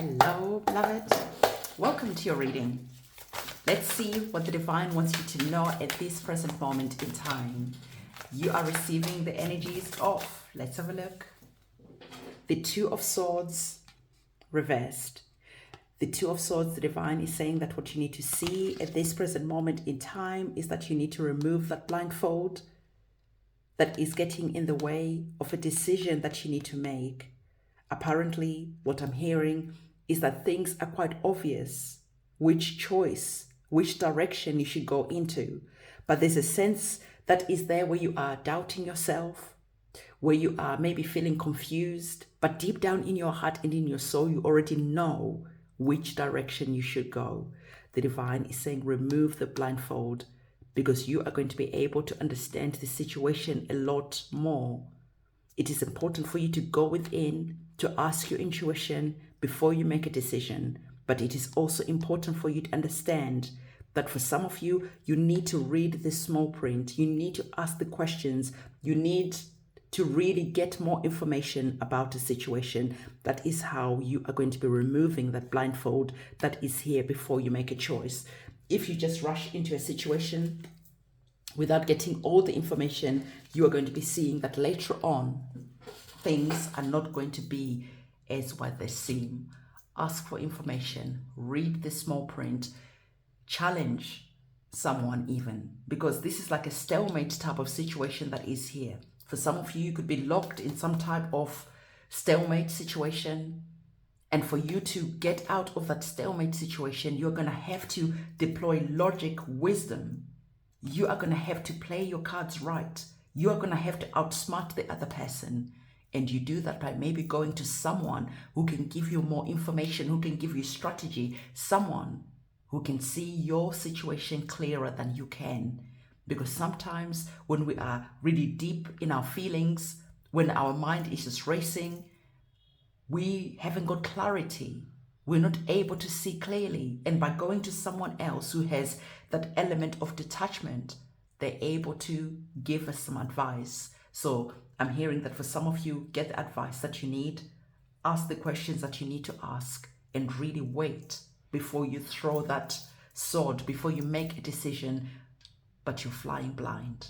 Hello, beloved. Welcome to your reading. Let's see what the divine wants you to know at this present moment in time. You are receiving the energies of, let's have a look, the Two of Swords reversed. The Two of Swords, the divine is saying that what you need to see at this present moment in time is that you need to remove that blindfold that is getting in the way of a decision that you need to make. Apparently, what I'm hearing is that things are quite obvious which choice, which direction you should go into. But there's a sense that is there where you are doubting yourself, where you are maybe feeling confused, but deep down in your heart and in your soul, you already know which direction you should go. The divine is saying, remove the blindfold because you are going to be able to understand the situation a lot more. It is important for you to go within, to ask your intuition before you make a decision. But it is also important for you to understand that for some of you, you need to read the small print. You need to ask the questions. You need to really get more information about the situation. That is how you are going to be removing that blindfold that is here before you make a choice. If you just rush into a situation without getting all the information, you are going to be seeing that later on, things are not going to be as what they seem. Ask for information, read the small print, challenge someone even, because this is like a stalemate type of situation that is here. For some of you, you could be locked in some type of stalemate situation. And for you to get out of that stalemate situation, you're going to have to deploy logic, wisdom. You are going to have to play your cards right. You are going to have to outsmart the other person. And you do that by maybe going to someone who can give you more information, who can give you strategy, someone who can see your situation clearer than you can. Because sometimes when we are really deep in our feelings, when our mind is just racing, we haven't got clarity. We're not able to see clearly. And by going to someone else who has that element of detachment, they're able to give us some advice. So I'm hearing that for some of you, get the advice that you need, ask the questions that you need to ask, and really wait before you throw that sword, before you make a decision, but you're flying blind.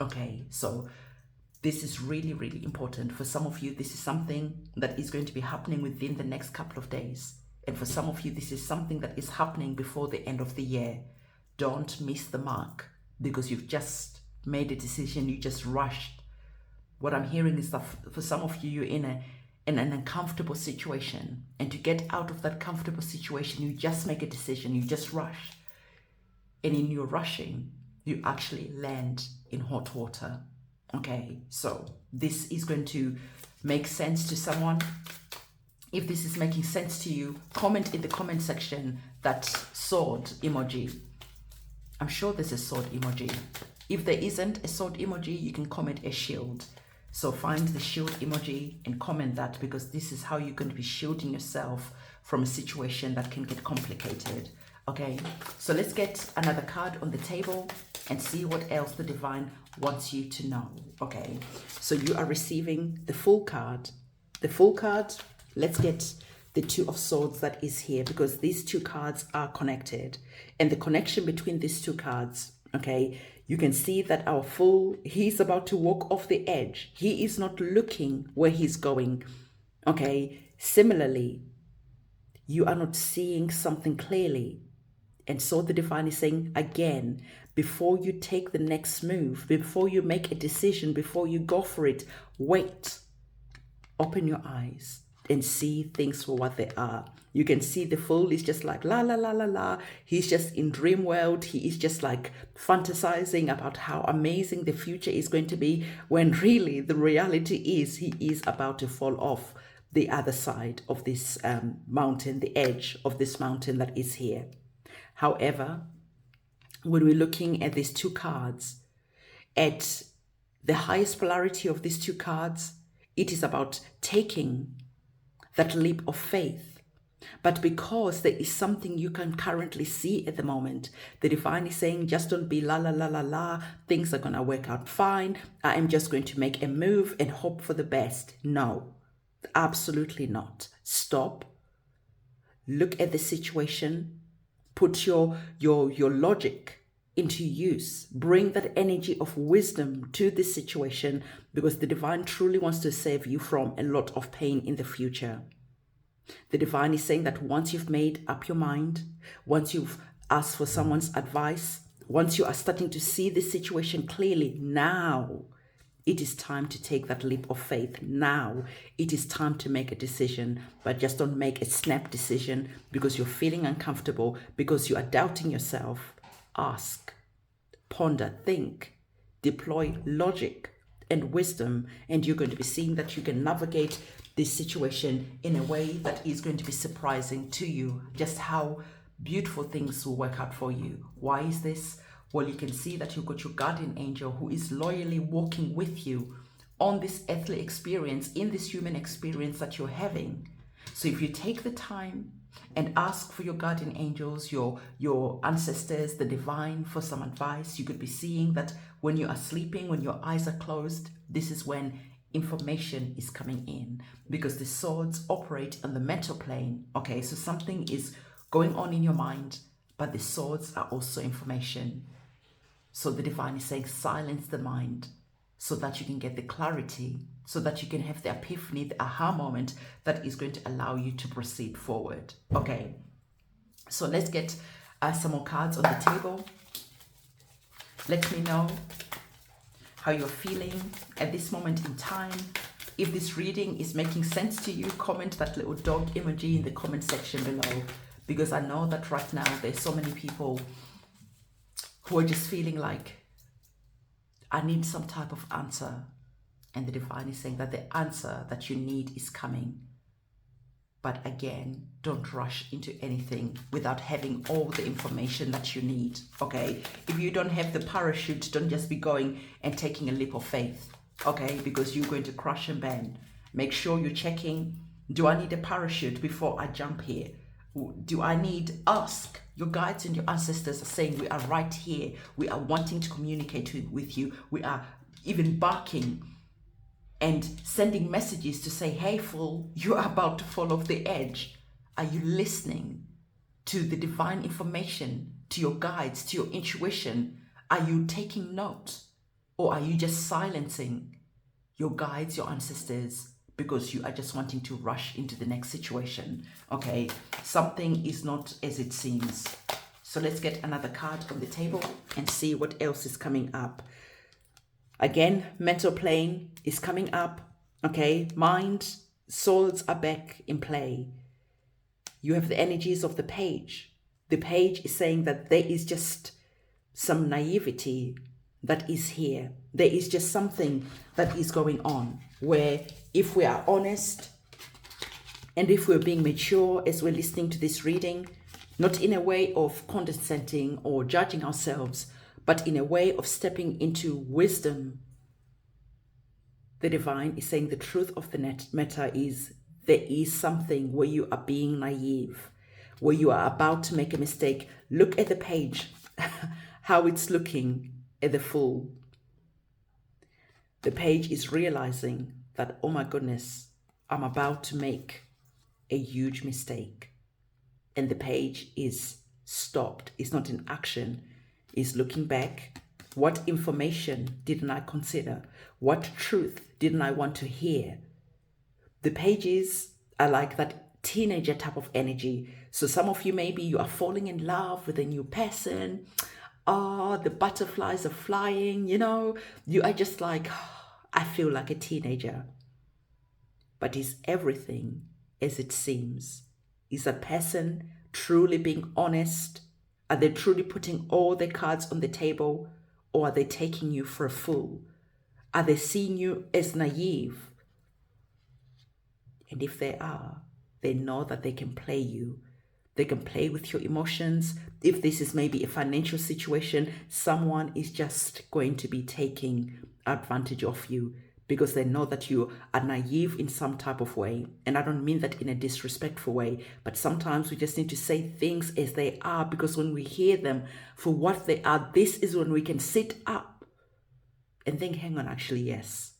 Okay, so this is really, really important. For some of you, this is something that is going to be happening within the next couple of days. And for some of you, this is something that is happening before the end of the year. Don't miss the mark because you've just made a decision, you just rushed. What I'm hearing is that for some of you, you're in an uncomfortable situation. And to get out of that comfortable situation, you just make a decision, you just rush. And in your rushing, you actually land in hot water. Okay, so this is going to make sense to someone. If this is making sense to you, comment in the comment section that sword emoji. I'm sure there's a sword emoji. If there isn't a sword emoji, you can comment a shield. So find the shield emoji and comment that, because this is how you're going to be shielding yourself from a situation that can get complicated. Okay, so let's get another card on the table and see what else the divine wants you to know. Okay, so you are receiving the full card. The full card, let's get the Two of Swords that is here, because these two cards are connected. And the connection between these two cards, okay, you can see that our fool, he's about to walk off the edge. He is not looking where he's going. Okay, similarly, you are not seeing something clearly. And so the divine is saying, again, before you take the next move, before you make a decision, before you go for it, wait, open your eyes and see things for what they are. You can see the fool is just like, la, la, la, la, la. He's just in dream world. He is just like fantasizing about how amazing the future is going to be, when really the reality is he is about to fall off the other side of this mountain, the edge of this mountain that is here. However, when we're looking at these two cards, at the highest polarity of these two cards, it is about taking that leap of faith. But because there is something you can currently see at the moment, the divine is saying, just don't be la la la la la, things are going to work out fine, I am just going to make a move and hope for the best. No, absolutely not. Stop. look at the situation, put your logic into use, bring that energy of wisdom to this situation, because the divine truly wants to save you from a lot of pain in the future. The divine is saying that once you've made up your mind, once you've asked for someone's advice, once you are starting to see the situation clearly, now it is time to take that leap of faith. Now it is time to make a decision, but just don't make a snap decision because you're feeling uncomfortable, because you are doubting yourself. Ask, ponder, think, deploy logic and wisdom, and you're going to be seeing that you can navigate this situation in a way that is going to be surprising to you, just how beautiful things will work out for you. Why is this? Well, you can see that you've got your guardian angel who is loyally walking with you on this earthly experience, in this human experience that you're having. So if you take the time and ask for your guardian angels, your ancestors, the divine, for some advice, you could be seeing that when you are sleeping, when your eyes are closed, this is when information is coming in, because the swords operate on the mental plane. Okay, so something is going on in your mind, but the swords are also information. So the divine is saying, silence the mind so that you can get the clarity, so that you can have the epiphany, the aha moment that is going to allow you to proceed forward. Okay, so let's get some more cards on the table. Let me know how you're feeling at this moment in time. If this reading is making sense to you, comment that little dog emoji in the comment section below, because I know that right now there's so many people who are just feeling like, I need some type of answer. And the divine is saying that the answer that you need is coming. But again, don't rush into anything without having all the information that you need, okay? If you don't have the parachute, don't just be going and taking a leap of faith, okay? Because you're going to crash and burn. Make sure you're checking, do I need a parachute before I jump here? Do I need, ask. Your guides and your ancestors are saying, we are right here. We are wanting to communicate with you. We are even barking and sending messages to say, hey, fool, you are about to fall off the edge. Are you listening to the divine information, to your guides, to your intuition? Are you taking note? Or are you just silencing your guides, your ancestors, because you are just wanting to rush into the next situation? Okay, something is not as it seems. So let's get another card on the table and see what else is coming up. Again, mental plane is coming up. Okay, mind, souls are back in play. You have the energies of the page. The page is saying that there is just some naivety that is here. There is just something that is going on where, if we are honest and if we're being mature as we're listening to this reading, not in a way of condescending or judging ourselves, but in a way of stepping into wisdom, the divine is saying the truth of the matter is there is something where you are being naive, where you are about to make a mistake. Look at the page, how it's looking at the Fool. The page is realizing that, oh my goodness, I'm about to make a huge mistake. And the page is stopped. It's not in action. It's looking back. What information didn't I consider? What truth didn't I want to hear? The pages are like that teenager type of energy. So some of you, maybe you are falling in love with a new person. Oh, the butterflies are flying, you know. You are just like, oh, I feel like a teenager. But is everything as it seems? Is a person truly being honest? Are they truly putting all their cards on the table? Or are they taking you for a fool? Are they seeing you as naive? And if they are, they know that they can play you. They can play with your emotions. If this is maybe a financial situation, someone is just going to be taking advantage of you because they know that you are naive in some type of way. And I don't mean that in a disrespectful way, but sometimes we just need to say things as they are, because when we hear them for what they are, this is when we can sit up and think, hang on, actually, yes,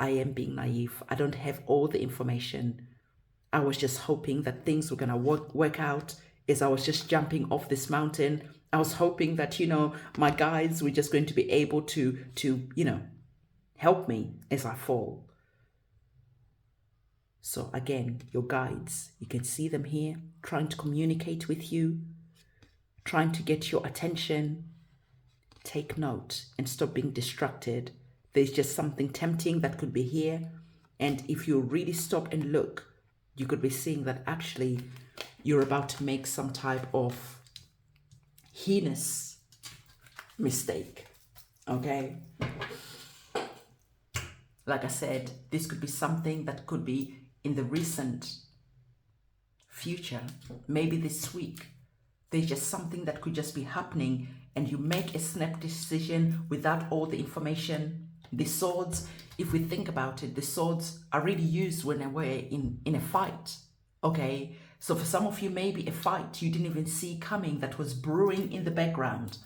I am being naive. I don't have all the information. I was just hoping that things were going to work out as I was just jumping off this mountain. I was hoping that, my guides were just going to be able to help me as I fall. So again, your guides, you can see them here, trying to communicate with you, trying to get your attention. Take note and stop being distracted. There's just something tempting that could be here. And if you really stop and look, you could be seeing that actually you're about to make some type of heinous mistake. Okay? Like I said, this could be something that could be in the recent future, maybe this week. There's just something that could just be happening and you make a snap decision without all the information. The swords, if we think about it, the swords are really used when we're in a fight. Okay, so for some of you, maybe a fight you didn't even see coming that was brewing in the background.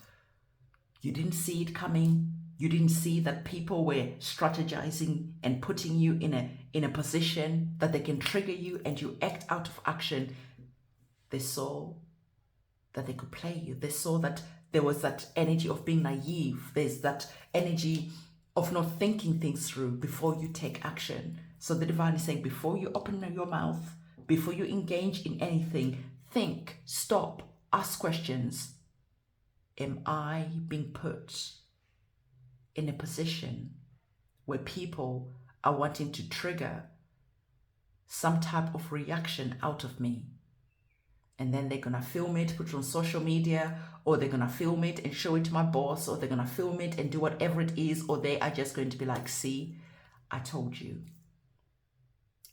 You didn't see it coming. You didn't see that people were strategizing and putting you in a position that they can trigger you and you act out of action. They saw that they could play you. They saw that there was that energy of being naive. There's that energy of not thinking things through before you take action. So the divine is saying, before you open your mouth, before you engage in anything, think, stop, ask questions. Am I being put in a position where people are wanting to trigger some type of reaction out of me? And then they're going to film it, put it on social media, or they're going to film it and show it to my boss, or they're going to film it and do whatever it is, or they are just going to be like, see, I told you.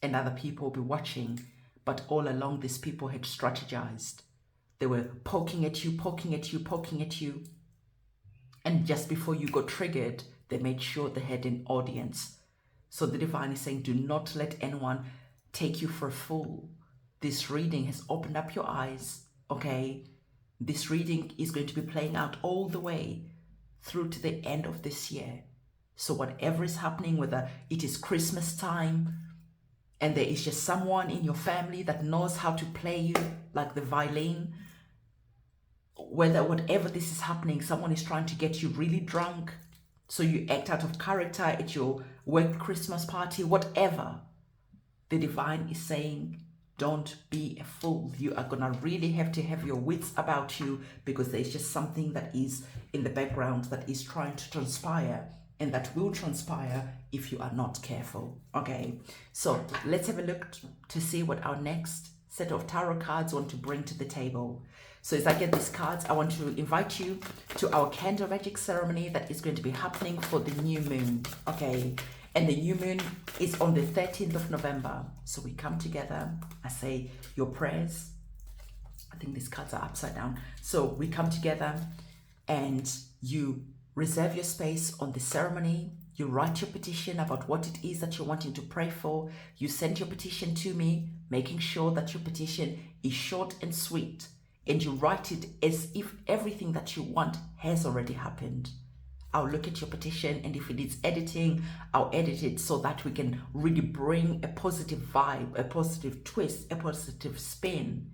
And other people will be watching, but all along these people had strategized. They were poking at you, poking at you, poking at you. And just before you got triggered, they made sure they had an audience. So the divine is saying, do not let anyone take you for a fool. This reading has opened up your eyes, okay? This reading is going to be playing out all the way through to the end of this year. So whatever is happening, whether it is Christmas time and there is just someone in your family that knows how to play you like the violin, whatever this is happening, someone is trying to get you really drunk, so you act out of character at your work Christmas party, whatever. The divine is saying, don't be a fool. You are going to really have to have your wits about you, because there's just something that is in the background that is trying to transpire, and that will transpire if you are not careful. Okay, so let's have a look to see what our next set of tarot cards want to bring to the table. So as I get these cards, I want to invite you to our candle magic ceremony that is going to be happening for the new moon. Okay, and the new moon is on the 13th of November. So we come together, I say your prayers. I think these cards are upside down. So we come together and you reserve your space on the ceremony. You write your petition about what it is that you're wanting to pray for. You send your petition to me, making sure that your petition is short and sweet. And you write it as if everything that you want has already happened. I'll look at your petition, and if it needs editing, I'll edit it so that we can really bring a positive vibe, a positive twist, a positive spin,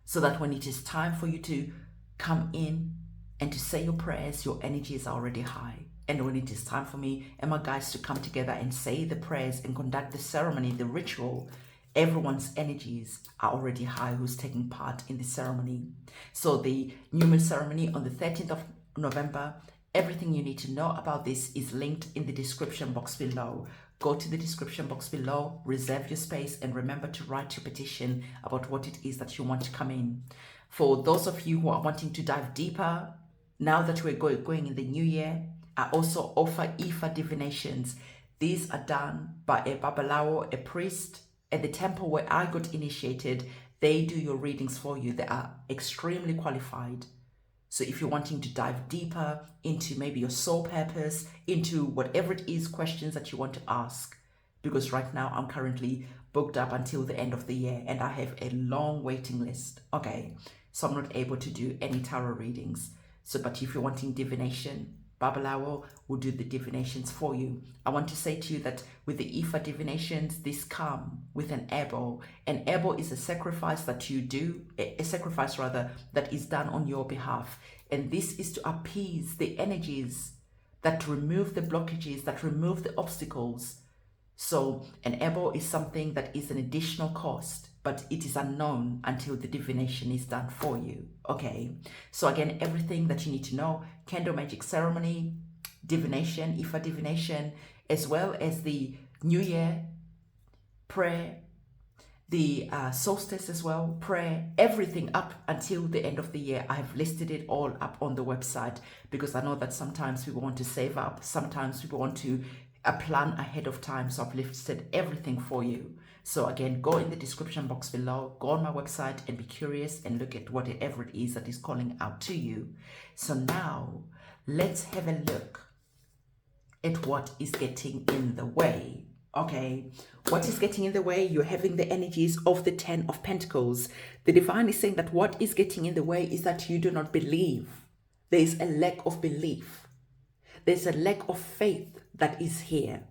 so that when it is time for you to come in and to say your prayers, your energy is already high. And when it is time for me and my guys to come together and say the prayers and conduct the ceremony, the ritual, everyone's energies are already high who's taking part in the ceremony. So the new moon ceremony on the 13th of November, everything you need to know about this is linked in the description box below. Go to the description box below, reserve your space, and remember to write your petition about what it is that you want to come in. For those of you who are wanting to dive deeper, now that we're going in the new year, I also offer Ifa divinations. These are done by a Babalawo, a priest, at the temple where I got initiated. They do your readings for you. They are extremely qualified. So if you're wanting to dive deeper into maybe your soul purpose, into whatever it is, questions that you want to ask, because right now I'm currently booked up until the end of the year and I have a long waiting list. Okay, so I'm not able to do any tarot readings. So, but if you're wanting divination, Babalawo will do the divinations for you. I want to say to you that with the Ifa divinations, this come with an ebo. An ebo is a sacrifice that you do, a sacrifice rather, that is done on your behalf. And this is to appease the energies that remove the blockages, that remove the obstacles. So an ebo is something that is an additional cost, but it is unknown until the divination is done for you. Okay, so again, everything that you need to know: candle magic ceremony, divination, Ifa divination, as well as the New Year prayer, the solstice as well, prayer, everything up until the end of the year. I have listed it all up on the website, because I know that sometimes people want to save up, sometimes people want to plan ahead of time. So I've listed everything for you. So again, go in the description box below, go on my website and be curious and look at whatever it is that is calling out to you. So now let's have a look at what is getting in the way. Okay, what is getting in the way? You're having the energies of the 10 of Pentacles. The divine is saying that what is getting in the way is that you do not believe. There is a lack of belief. There's a lack of faith that is here.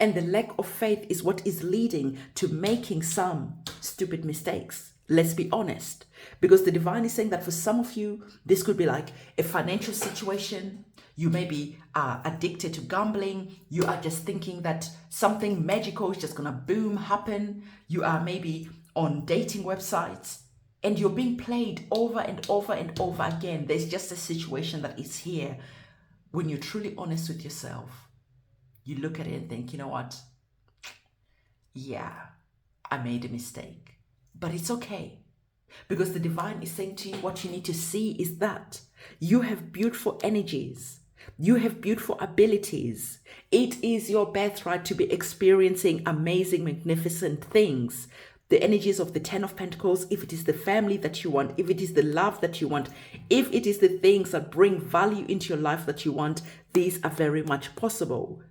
And the lack of faith is what is leading to making some stupid mistakes. Let's be honest. Because the divine is saying that for some of you, this could be like a financial situation. You may be addicted to gambling. You are just thinking that something magical is just going to boom, happen. You are maybe on dating websites and you're being played over and over and over again. There's just a situation that is here. When you're truly honest with yourself, you look at it and think, you know what? Yeah, I made a mistake. But it's okay. Because the divine is saying to you, what you need to see is that you have beautiful energies. You have beautiful abilities. It is your birthright to be experiencing amazing, magnificent things. The energies of the 10 of Pentacles, if it is the family that you want, if it is the love that you want, if it is the things that bring value into your life that you want, these are very much possible.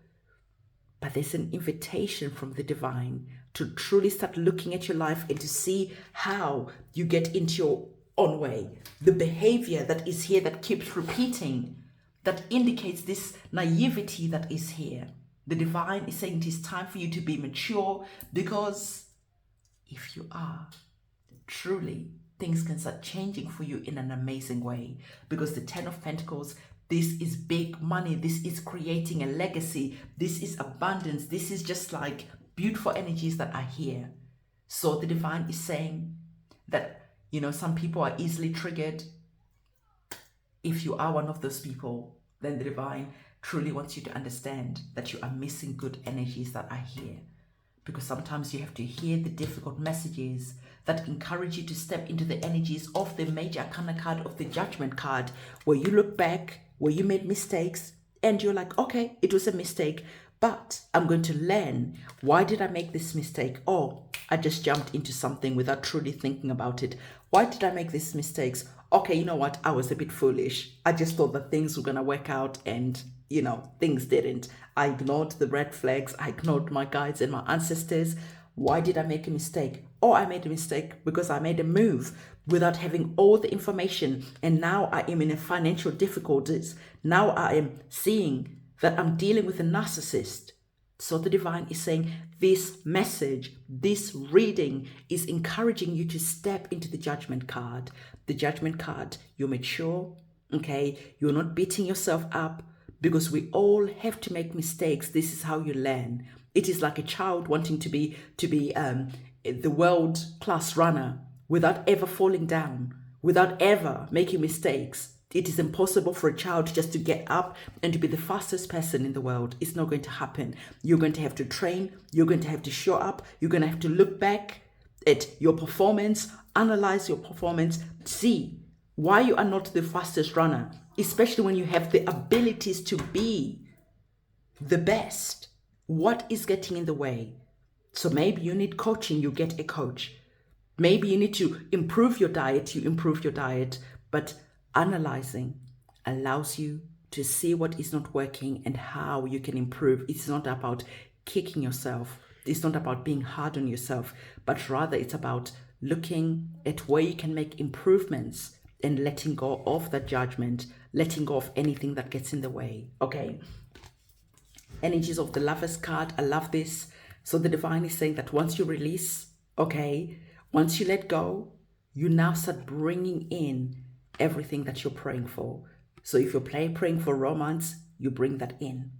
But there's an invitation from the divine to truly start looking at your life and to see how you get into your own way. The behavior that is here that keeps repeating, that indicates this naivety that is here. The divine is saying it is time for you to be mature, because if you are, truly, things can start changing for you in an amazing way. Because the 10 of Pentacles, this is big money. This is creating a legacy. This is abundance. This is just like beautiful energies that are here. So the divine is saying that, you know, some people are easily triggered. If you are one of those people, then the divine truly wants you to understand that you are missing good energies that are here. Because sometimes you have to hear the difficult messages that encourage you to step into the energies of the major arcana card, of the judgment card, where you look back, where you made mistakes, and you're like, okay, it was a mistake, but I'm going to learn. Why did I make this mistake? Oh, I just jumped into something without truly thinking about it. Why did I make these mistakes? Okay, you know what? I was a bit foolish. I just thought that things were going to work out, and you know, things didn't. I ignored the red flags. I ignored my guides and my ancestors. Why did I make a mistake? Oh, I made a mistake because I made a move without having all the information. And now I am in a financial difficulties. Now I am seeing that I'm dealing with a narcissist. So the divine is saying this message, this reading is encouraging you to step into the judgment card. The judgment card, you're mature, okay? You're not beating yourself up, because we all have to make mistakes. This is how you learn. It is like a child wanting to be the world class runner without ever falling down, without ever making mistakes. It is impossible for a child just to get up and to be the fastest person in the world. It's not going to happen. You're going to have to train. You're going to have to show up. You're going to have to look back at your performance, analyze your performance, see why you are not the fastest runner, especially when you have the abilities to be the best. What is getting in the way? So maybe you need coaching, you get a coach. Maybe you need to improve your diet, you improve your diet. But analyzing allows you to see what is not working and how you can improve. It's not about kicking yourself. It's not about being hard on yourself, but rather it's about looking at where you can make improvements and letting go of that judgment, letting go of anything that gets in the way. Okay. Energies of the Lovers card. I love this. So the divine is saying that once you release, okay, once you let go, you now start bringing in everything that you're praying for. So if you're praying for romance, you bring that in.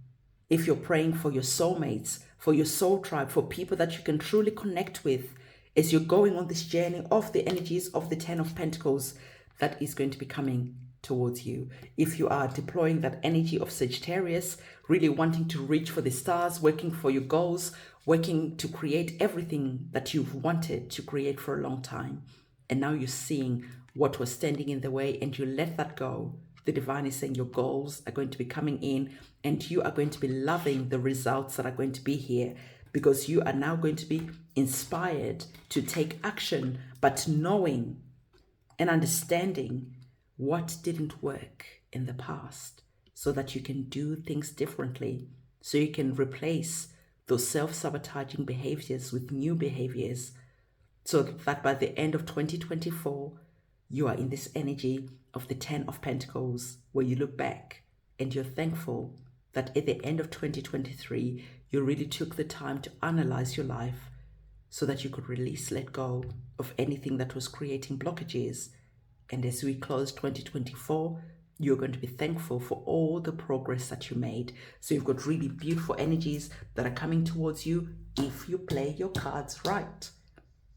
If you're praying for your soulmates, for your soul tribe, for people that you can truly connect with as you're going on this journey of the energies of the Ten of Pentacles, that is going to be coming towards you. If you are deploying that energy of Sagittarius, really wanting to reach for the stars, working for your goals, working to create everything that you've wanted to create for a long time, and now you're seeing what was standing in the way and you let that go, the divine is saying your goals are going to be coming in and you are going to be loving the results that are going to be here, because you are now going to be inspired to take action, but knowing and understanding what didn't work in the past so that you can do things differently, so you can replace those self-sabotaging behaviors with new behaviors, so that by the end of 2024, you are in this energy of the Ten of Pentacles, where you look back and you're thankful that at the end of 2023, you really took the time to analyze your life so that you could release, let go of anything that was creating blockages. And as we close 2024, you're going to be thankful for all the progress that you made. So you've got really beautiful energies that are coming towards you if you play your cards right.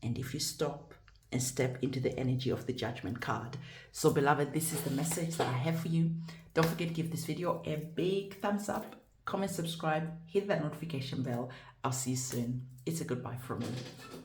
And if you stop and step into the energy of the Judgment card. So beloved, this is the message that I have for you. Don't forget to give this video a big thumbs up, comment, subscribe, hit that notification bell. I'll see you soon. It's a goodbye from me.